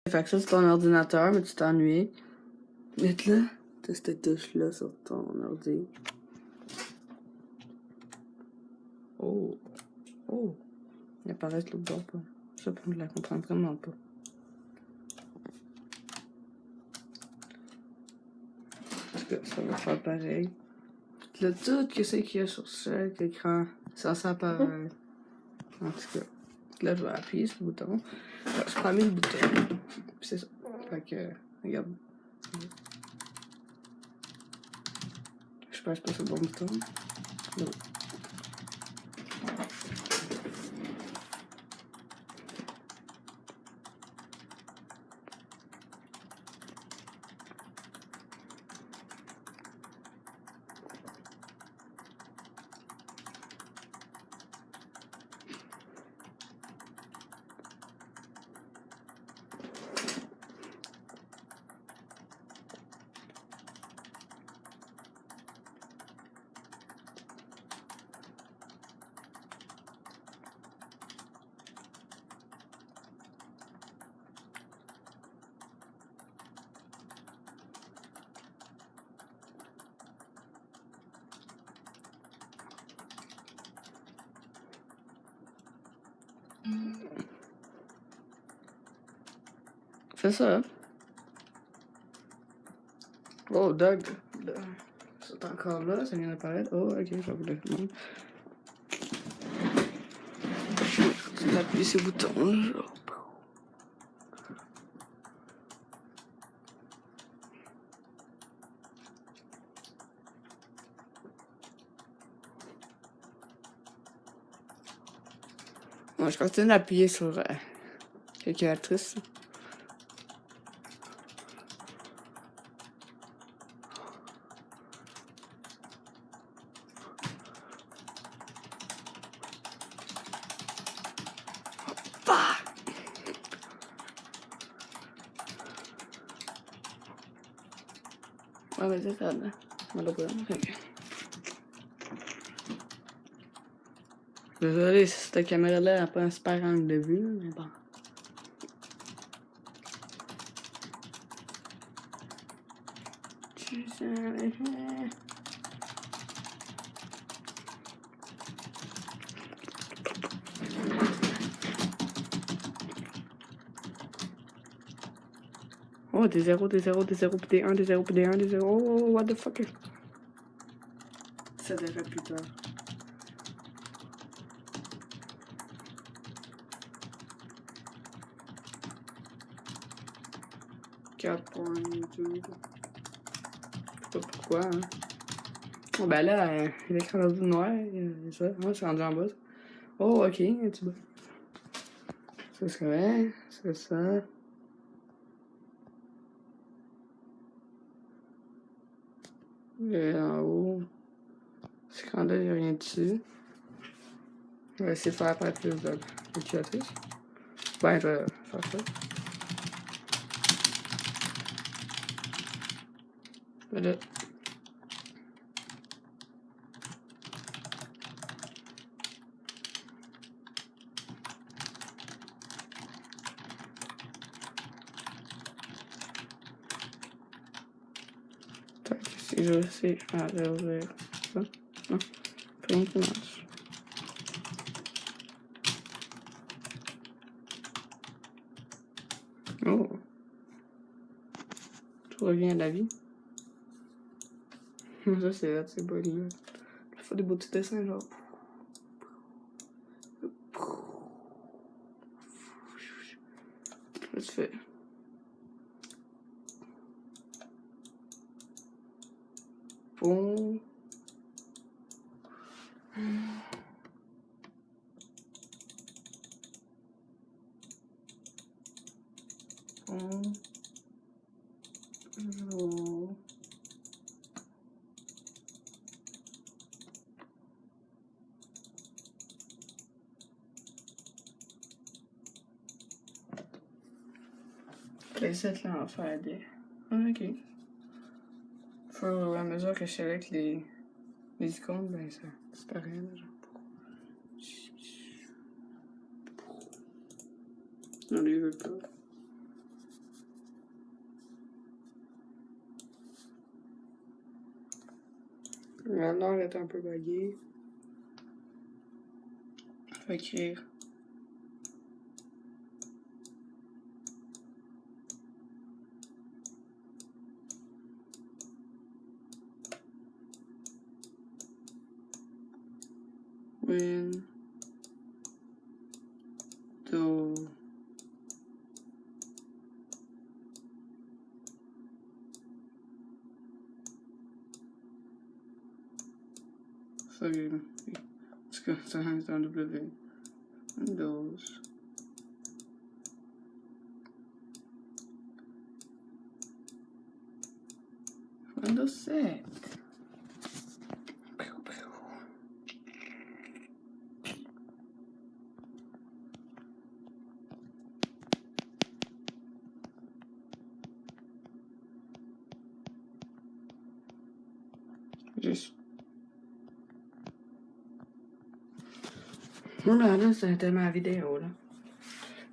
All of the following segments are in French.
Fait que ça, c'est ton ordinateur, mais tu t'ennuies. Vite là, t'as cette touche-là sur ton ordi. Oh! Oh! Il apparaît l'autre bord, pas. Ça, je la comprends vraiment pas. Parce que ça va faire pareil. Là, tout ce qu'il y a sur chaque écran, ça s'apparaît. En tout cas, là, je vais appuyer sur le bouton. Alors, je prends le bouton. C'est ça. Fait que, regarde. Je pense pas sur le bon bouton. Non. Fais ça. Oh, Doug. C'est encore là, ça vient d'apparaître. Oh, ok, je vais vous le montrer. Tu vas appuyer sur le bouton, là. Moi, je continue d'appuyer sur calculatrice. Ouais, mais c'est ça, là. On l'a pas. Désolé si cette caméra-là n'a pas un super angle de vue, mais bon. Oh, des 0, des 0, des 0, puis des 1, des 0, puis des 1, des 0. Oh, what the fuck? Ça devrait plus tard. Je sais pas pourquoi, hein. Oh, ben là, l'écran rendu noir, ça. Moi, je suis rendu en bas. Oh, ok, un petit bas. Ça, c'est vrai. C'est ça. Et en haut. Ce écran-là, il n'y a rien dessus. Je vais essayer de faire apparaître plus de calculatrice. Ben, je vais faire ça. Voilà. Si je sais, je vais ouvrir ça. Non, rien qui marche. Oh. Tout revient à la vie. Ça, c'est beau, les gars. Il faut des beaux petits dessins, genre. Là, tu fais. Bon. Bon. Oh. Preset là, on va faire des. Ah, ok. Faut à mesure que je select les icônes, ben ça disparaît là, genre. Non, lui, il veut pas. Le nord est un peu buggé. Je vais écrire. Window. Sorry. Parce que ça c'est un W. Windows. Windows 7. Juste. Voilà, là, c'était ma vidéo, là.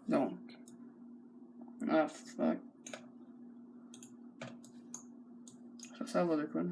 Donc. Ah, fuck. Ça va de quoi, là?